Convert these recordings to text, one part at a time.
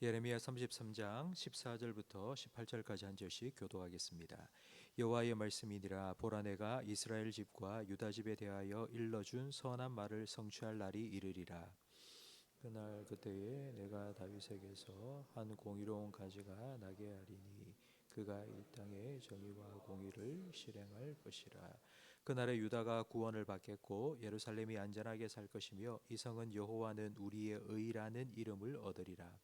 예레미야 33장 14절부터 18절까지 한 절씩 교도하겠습니다. 여호와의 말씀이니라. 보라, 내가 이스라엘 집과 유다 집에 대하여 일러준 선한 말을 성취할 날이 이르리라. 그날 그때에 내가 다윗에게서 한 공의로운 가지가 나게 하리니 그가 이 땅에 정의와 공의를 실행할 것이라. 그날에 유다가 구원을 받겠고 예루살렘이 안전하게 살 것이며 이 성은 여호와는 우리의 의라는 이름을 얻으리라.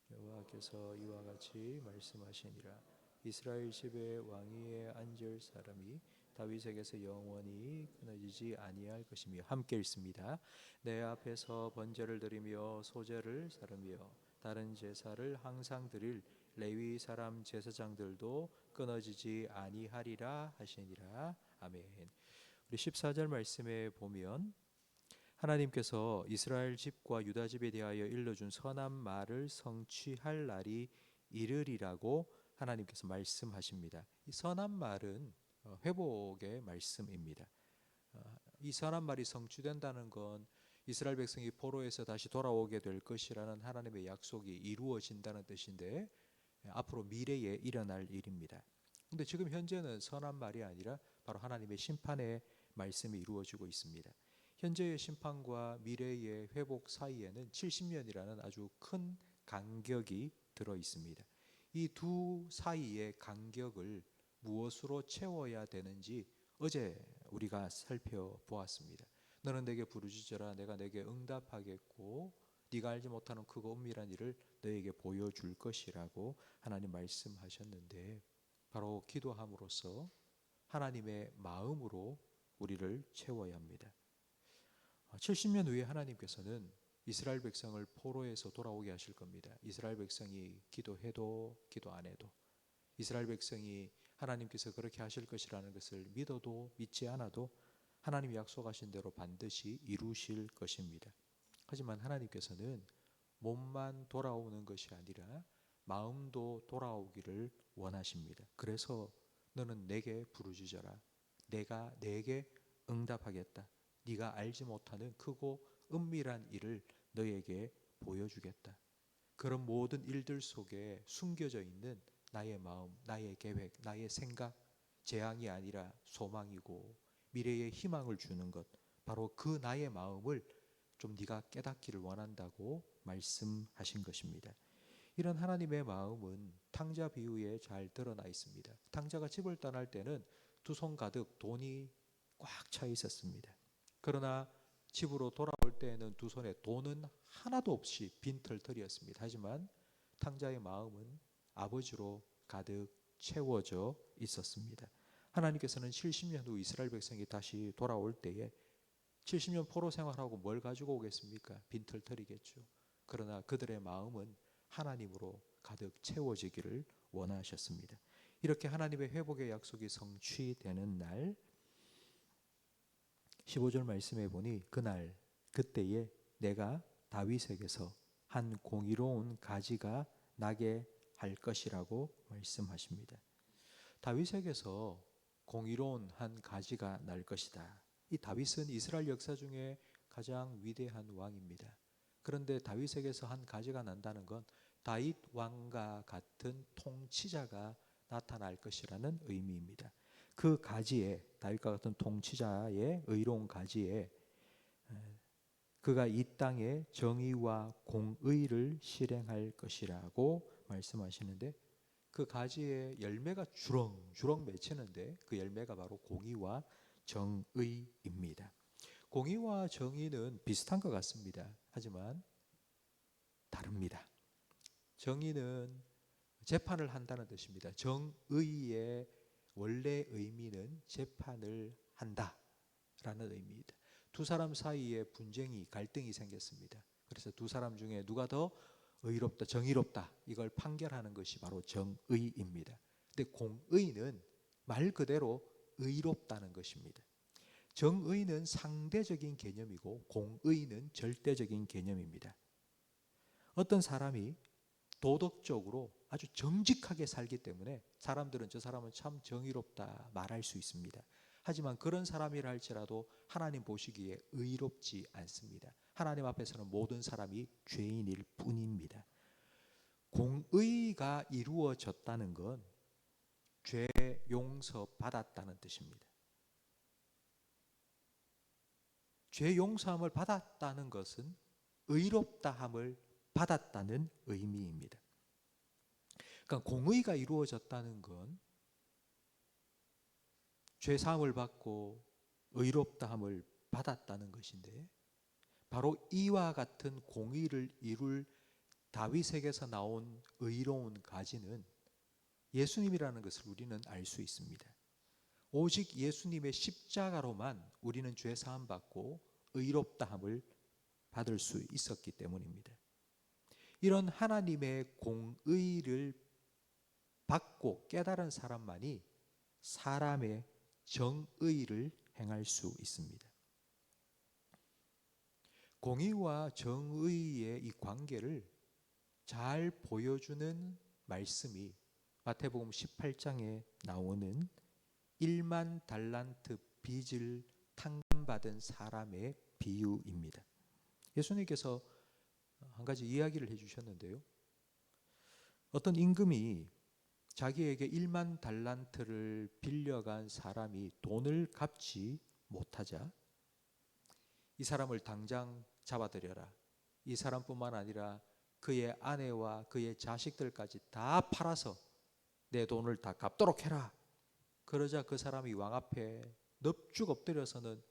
여호와께서 이와 같이 말씀하시니라. 이스라엘 집의 왕위에 앉을 사람이 다윗에게서 영원히 끊어지지 아니할 것이며. 함께 읽습니다. 내 앞에서 번제를 드리며 소제를 사르며 다른 제사를 항상 드릴 레위 사람 제사장들도 끊어지지 아니하리라 하시니라. 아멘. 우리 14절 말씀에 보면 하나님께서 이스라엘 집과 유다 집에 대하여 일러준 선한 말을 성취할 날이 이르리라고 하나님께서 말씀하십니다. 이 선한 말은 회복의 말씀입니다. 이 선한 말이 성취된다는 건 이스라엘 백성이 포로에서 다시 돌아오게 될 것이라는 하나님의 약속이 이루어진다는 뜻인데, 앞으로 미래에 일어날 일입니다. 근데 지금 현재는 선한 말이 아니라 바로 하나님의 심판의 말씀이 이루어지고 있습니다. 현재의 심판과 미래의 회복 사이에는 70년이라는 아주 큰 간격이 들어 있습니다. 이 두 사이의 간격을 무엇으로 채워야 되는지 어제 우리가 살펴보았습니다. 너는 내게 부르짖어라. 내가 내게 응답하겠고 네가 알지 못하는 크고 은밀한 일을 너에게 보여줄 것이라고 하나님 말씀하셨는데, 바로 기도함으로써 하나님의 마음으로 우리를 채워야 합니다. 70년 후에 하나님께서는 이스라엘 백성을 포로에서 돌아오게 하실 겁니다. 이스라엘 백성이 기도해도 기도 안 해도, 이스라엘 백성이 하나님께서 그렇게 하실 것이라는 것을 믿어도 믿지 않아도 하나님이 약속하신 대로 반드시 이루실 것입니다. 하지만 하나님께서는 몸만 돌아오는 것이 아니라 마음도 돌아오기를 원하십니다. 그래서 너는 내게 부르짖어라. 내가 내게 응답하겠다. 네가 알지 못하는 크고 은밀한 일을 너에게 보여주겠다. 그런 모든 일들 속에 숨겨져 있는 나의 마음, 나의 계획, 나의 생각, 재앙이 아니라 소망이고 미래의 희망을 주는 것, 바로 그 나의 마음을 좀 네가 깨닫기를 원한다고 말씀하신 것입니다. 이런 하나님의 마음은 탕자 비유에 잘 드러나 있습니다. 탕자가 집을 떠날 때는 두 손 가득 돈이 꽉 차 있었습니다. 그러나 집으로 돌아올 때에는 두 손에 돈은 하나도 없이 빈털터리였습니다. 하지만 탕자의 마음은 아버지로 가득 채워져 있었습니다. 하나님께서는 70년 후 이스라엘 백성이 다시 돌아올 때에 70년 포로 생활하고 뭘 가지고 오겠습니까? 빈털터리겠죠. 그러나 그들의 마음은 하나님으로 가득 채워지기를 원하셨습니다. 이렇게 하나님의 회복의 약속이 성취되는 날, 15절 말씀해 보니 그날 그때에 내가 다윗에게서 한 공의로운 가지가 나게 할 것이라고 말씀하십니다. 다윗에게서 공의로운 한 가지가 날 것이다. 이 다윗은 이스라엘 역사 중에 가장 위대한 왕입니다. 그런데 다윗에게서 한 가지가 난다는 건 다윗 왕과 같은 통치자가 나타날 것이라는 의미입니다. 그 가지에, 다윗과 같은 통치자의 의로운 가지에 그가 이 땅에 정의와 공의를 실행할 것이라고 말씀하시는데, 그 가지에 열매가 주렁주렁 맺히는데 그 열매가 바로 공의와 정의입니다. 공의와 정의는 비슷한 것 같습니다. 하지만 다릅니다. 정의는 재판을 한다는 뜻입니다. 정의의 원래 의미는 재판을 한다라는 의미입니다. 두 사람 사이에 분쟁이, 갈등이 생겼습니다. 그래서 두 사람 중에 누가 더 의롭다, 정의롭다, 이걸 판결하는 것이 바로 정의입니다. 근데 공의는 말 그대로 의롭다는 것입니다. 정의는 상대적인 개념이고 공의는 절대적인 개념입니다. 어떤 사람이 도덕적으로 아주 정직하게 살기 때문에 사람들은 저 사람은 참 정의롭다 말할 수 있습니다. 하지만 그런 사람이라 할지라도 하나님 보시기에 의롭지 않습니다. 하나님 앞에서는 모든 사람이 죄인일 뿐입니다. 공의가 이루어졌다는 건 죄 용서 받았다는 뜻입니다. 죄 용서함을 받았다는 것은 의롭다함을 받았다는 의미입니다. 그러니까 공의가 이루어졌다는 건 죄 사함을 받고 의롭다함을 받았다는 것인데, 바로 이와 같은 공의를 이룰 다윗에게서 나온 의로운 가지는 예수님이라는 것을 우리는 알 수 있습니다. 오직 예수님의 십자가로만 우리는 죄 사함 받고 의롭다함을 받을 수 있었기 때문입니다. 이런 하나님의 공의를 받고 깨달은 사람만이 사람의 정의를 행할 수 있습니다. 공의와 정의의 이 관계를 잘 보여주는 말씀이 마태복음 18장에 나오는 1만 달란트 빚을 탕감받은 사람의 비유입니다. 예수님께서 한 가지 이야기를 해주셨는데요. 어떤 임금이 자기에게 1만 달란트를 빌려간 사람이 돈을 갚지 못하자 이 사람을 당장 잡아들여라. 이 사람뿐만 아니라 그의 아내와 그의 자식들까지 다 팔아서 내 돈을 다 갚도록 해라. 그러자 그 사람이 왕 앞에 넙죽 엎드려서는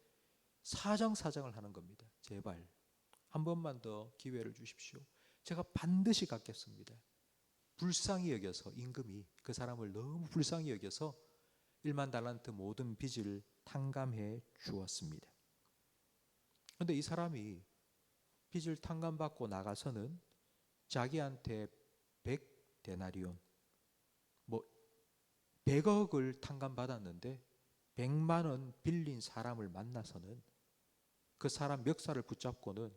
사정사정을 하는 겁니다. 제발 한 번만 더 기회를 주십시오. 제가 반드시 갚겠습니다. 불쌍히 여겨서 임금이 그 사람을 너무 불쌍히 여겨서 1만 달란트 모든 빚을 탕감해 주었습니다. 그런데 이 사람이 빚을 탕감받고 나가서는 자기한테 100데나리온, 100억을 탕감받았는데 100만 원 빌린 사람을 만나서는 그 사람 멱살을 붙잡고는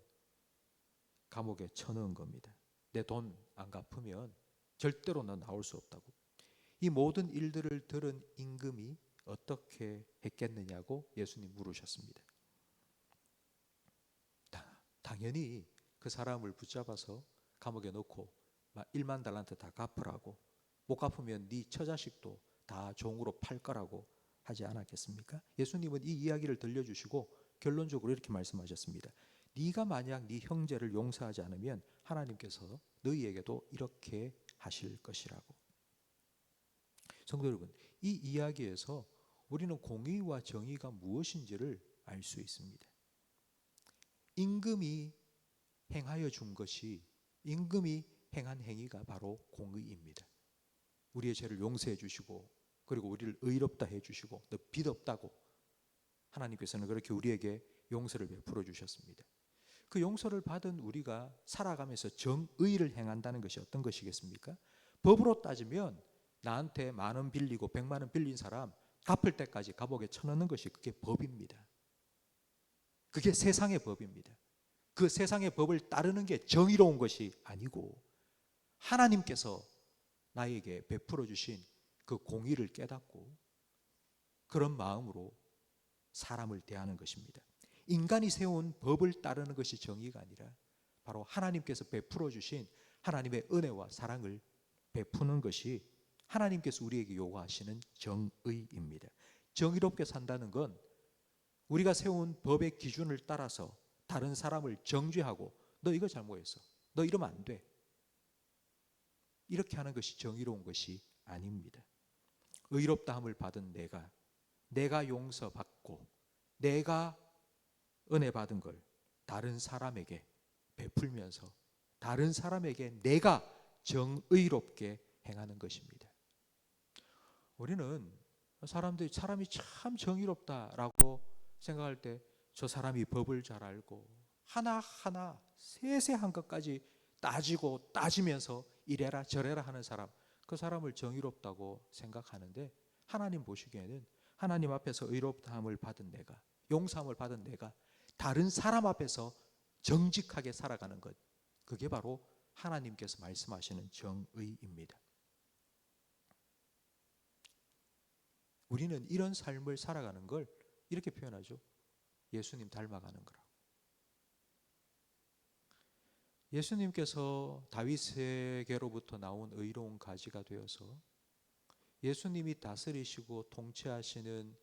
감옥에 쳐넣은 겁니다. 내 돈 안 갚으면 절대로 너 나올 수 없다고. 이 모든 일들을 들은 임금이 어떻게 했겠느냐고 예수님 물으셨습니다. 당연히 그 사람을 붙잡아서 감옥에 넣고 1만 달란트 다 갚으라고, 못 갚으면 네 처자식도 다 종으로 팔 거라고 하지 않았겠습니까? 예수님은 이 이야기를 들려주시고 결론적으로 이렇게 말씀하셨습니다. 네가 만약 네 형제를 용서하지 않으면 하나님께서 너희에게도 이렇게 하실 것이라고. 성도 여러분, 이 이야기에서 우리는 공의와 정의가 무엇인지를 알 수 있습니다. 임금이 행하여 준 것이, 임금이 행한 행위가 바로 공의입니다. 우리의 죄를 용서해 주시고, 그리고 우리를 의롭다 해 주시고, 너 빚 없다고 하나님께서는 그렇게 우리에게 용서를 베풀어 주셨습니다. 그 용서를 받은 우리가 살아가면서 정의를 행한다는 것이 어떤 것이겠습니까? 법으로 따지면 나한테 10,000원 빌리고 100만 원 빌린 사람 갚을 때까지 감옥에 쳐넣는 것이 그게 법입니다. 그게 세상의 법입니다. 그 세상의 법을 따르는 게 정의로운 것이 아니고 하나님께서 나에게 베풀어 주신 그 공의를 깨닫고 그런 마음으로 사람을 대하는 것입니다. 인간이 세운 법을 따르는 것이 정의가 아니라 바로 하나님께서 베풀어 주신 하나님의 은혜와 사랑을 베푸는 것이 하나님께서 우리에게 요구하시는 정의입니다. 정의롭게 산다는 건 우리가 세운 법의 기준을 따라서 다른 사람을 정죄하고 너 이거 잘못했어, 너 이러면 안 돼, 이렇게 하는 것이 정의로운 것이 아닙니다. 의롭다함을 받은 내가 용서받고 내가 은혜 받은 걸 다른 사람에게 베풀면서 다른 사람에게 내가 정의롭게 행하는 것입니다. 우리는 사람이 참 정의롭다라고 생각할 때 저 사람이 법을 잘 알고 하나하나 세세한 것까지 따지고 따지면서 이래라 저래라 하는 사람, 그 사람을 정의롭다고 생각하는데, 하나님 보시기에는 하나님 앞에서 의롭다함을 받은 내가, 용서함을 받은 내가 다른 사람 앞에서 정직하게 살아가는 것, 그게 바로 하나님께서 말씀하시는 정의입니다. 우리는 이런 삶을 살아가는 걸 이렇게 표현하죠. 예수님 닮아가는 거라고. 예수님께서 다윗에게로부터 나온 의로운 가지가 되어서 예수님이 다스리시고 통치하시는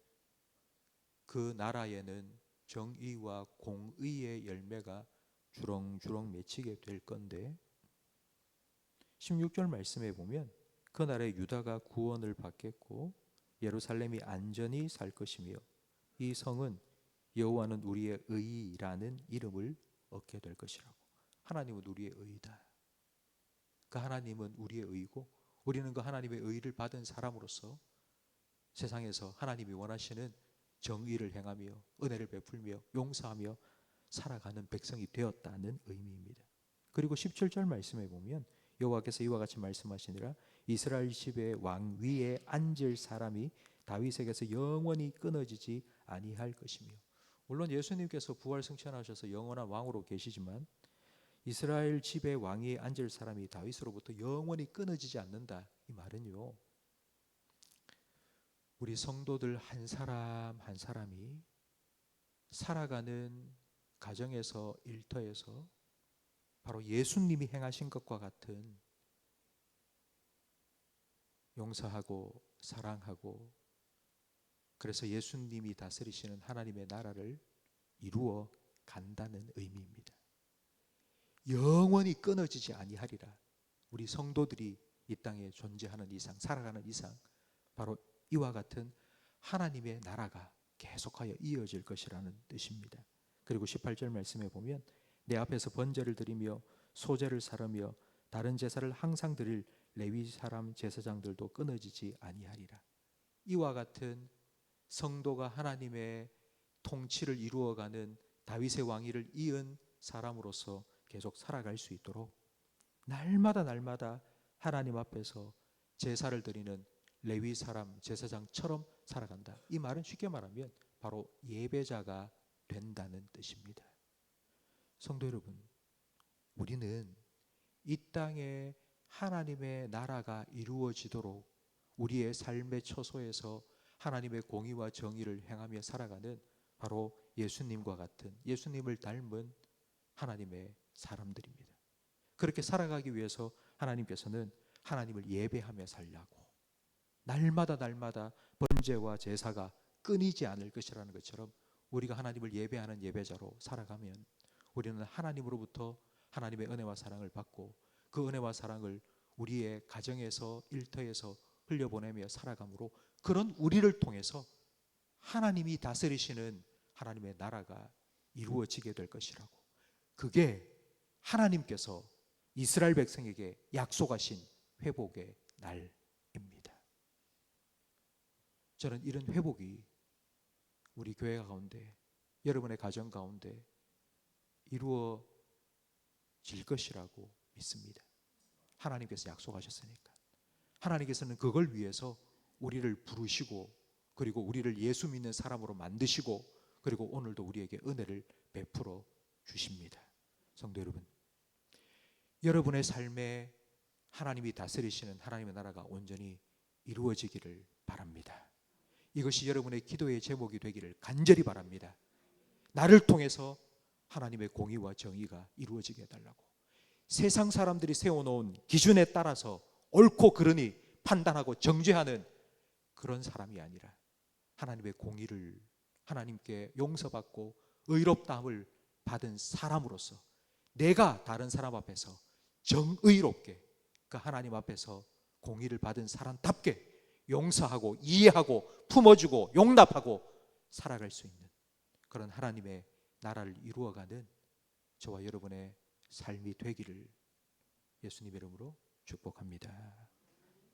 그 나라에는 정의와 공의의 열매가 주렁주렁 맺히게 될 건데 16절 말씀에 보면 그날에 유다가 구원을 받겠고 예루살렘이 안전히 살 것이며 이 성은 여호와는 우리의 의라는 이름을 얻게 될 것이라고. 하나님은 우리의 의다. 그 하나님은 우리의 의고 우리는 그 하나님의 의를 받은 사람으로서 세상에서 하나님이 원하시는 정의를 행하며 은혜를 베풀며 용서하며 살아가는 백성이 되었다는 의미입니다. 그리고 17절 말씀에 보면 여호와께서 이와 같이 말씀하시니라 이스라엘 집의 왕 위에 앉을 사람이 다윗에게서 영원히 끊어지지 아니할 것이며. 물론 예수님께서 부활 승천하셔서 영원한 왕으로 계시지만 이스라엘 집의 왕위에 앉을 사람이 다윗으로부터 영원히 끊어지지 않는다. 이 말은요, 우리 성도들 한 사람 한 사람이 살아가는 가정에서 일터에서 바로 예수님이 행하신 것과 같은 용서하고 사랑하고 그래서 예수님이 다스리시는 하나님의 나라를 이루어 간다는 의미입니다. 영원히 끊어지지 아니하리라. 우리 성도들이 이 땅에 존재하는 이상 살아가는 이상 바로 이와 같은 하나님의 나라가 계속하여 이어질 것이라는 뜻입니다. 그리고 18절 말씀에 보면 내 앞에서 번제를 드리며 소제를 사르며 다른 제사를 항상 드릴 레위 사람 제사장들도 끊어지지 아니하리라. 이와 같은 성도가 하나님의 통치를 이루어가는 다윗의 왕위를 이은 사람으로서 계속 살아갈 수 있도록 날마다 하나님 앞에서 제사를 드리는 레위 사람 제사장처럼 살아간다. 이 말은 쉽게 말하면 바로 예배자가 된다는 뜻입니다. 성도 여러분, 우리는 이 땅에 하나님의 나라가 이루어지도록 우리의 삶의 처소에서 하나님의 공의와 정의를 행하며 살아가는 바로 예수님과 같은 예수님을 닮은 하나님의 사람들입니다. 그렇게 살아가기 위해서 하나님께서는 하나님을 예배하며 살라고 날마다 번제와 제사가 끊이지 않을 것이라는 것처럼 우리가 하나님을 예배하는 예배자로 살아가면 우리는 하나님으로부터 하나님의 은혜와 사랑을 받고 그 은혜와 사랑을 우리의 가정에서 일터에서 흘려보내며 살아가므로 그런 우리를 통해서 하나님이 다스리시는 하나님의 나라가 이루어지게 될 것이라고. 그게 하나님께서 이스라엘 백성에게 약속하신 회복의 날입니다. 저는 이런 회복이 우리 교회 가운데 여러분의 가정 가운데 이루어질 것이라고 믿습니다. 하나님께서 약속하셨으니까. 하나님께서는 그걸 위해서 우리를 부르시고 그리고 우리를 예수 믿는 사람으로 만드시고 그리고 오늘도 우리에게 은혜를 베풀어 주십니다. 성도 여러분, 여러분의 삶에 하나님이 다스리시는 하나님의 나라가 온전히 이루어지기를 바랍니다. 이것이 여러분의 기도의 제목이 되기를 간절히 바랍니다. 나를 통해서 하나님의 공의와 정의가 이루어지게 해달라고. 세상 사람들이 세워놓은 기준에 따라서 옳고 그르니 판단하고 정죄하는 그런 사람이 아니라 하나님의 공의를 하나님께 용서받고 의롭다함을 받은 사람으로서 내가 다른 사람 앞에서 정의롭게 그 하나님 앞에서 공의를 받은 사람답게 용서하고 이해하고 품어주고 용납하고 살아갈 수 있는 그런 하나님의 나라를 이루어가는 저와 여러분의 삶이 되기를 예수님의 이름으로 축복합니다.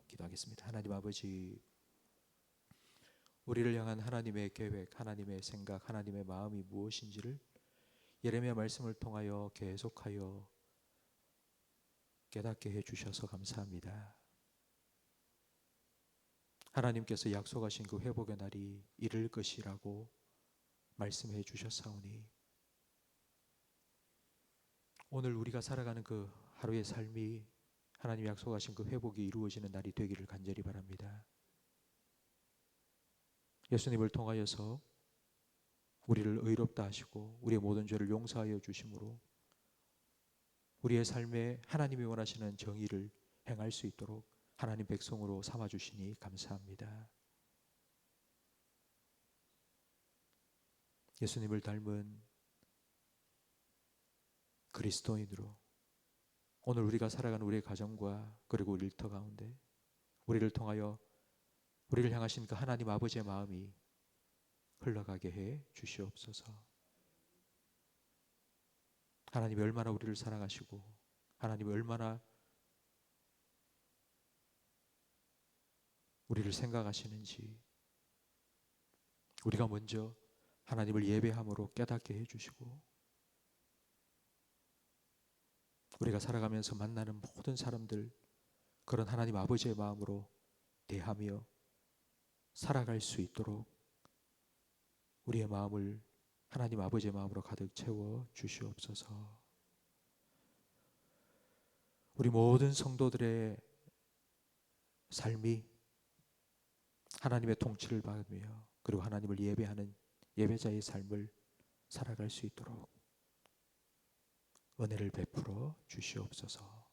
기도하겠습니다. 하나님 아버지, 우리를 향한 하나님의 계획, 하나님의 생각, 하나님의 마음이 무엇인지를 예레미야 말씀을 통하여 계속하여 깨닫게 해주셔서 감사합니다. 하나님께서 약속하신 그 회복의 날이 이를 것이라고 말씀해 주셨사오니 오늘 우리가 살아가는 그 하루의 삶이 하나님 약속하신 그 회복이 이루어지는 날이 되기를 간절히 바랍니다. 예수님을 통하여서 우리를 의롭다 하시고 우리의 모든 죄를 용서하여 주심으로 우리의 삶에 하나님이 원하시는 정의를 행할 수 있도록 하나님 백성으로 삼아주시니 감사합니다. 예수님을 닮은 그리스도인으로 오늘 우리가 살아가는 우리의 가정과 그리고 우리 일터 가운데 우리를 통하여 우리를 향하신 그 하나님 아버지의 마음이 흘러가게 해 주시옵소서. 하나님이 얼마나 우리를 사랑하시고 하나님이 얼마나 우리를 생각하시는지 우리가 먼저 하나님을 예배함으로 깨닫게 해주시고 우리가 살아가면서 만나는 모든 사람들 그런 하나님 아버지의 마음으로 대하며 살아갈 수 있도록 우리의 마음을 하나님 아버지의 마음으로 가득 채워 주시옵소서. 우리 모든 성도들의 삶이 하나님의 통치를 받으며 그리고 하나님을 예배하는 예배자의 삶을 살아갈 수 있도록 은혜를 베풀어 주시옵소서.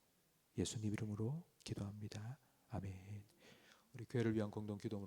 예수님 이름으로 기도합니다. 아멘. 우리 교회를 위한 공동 기도로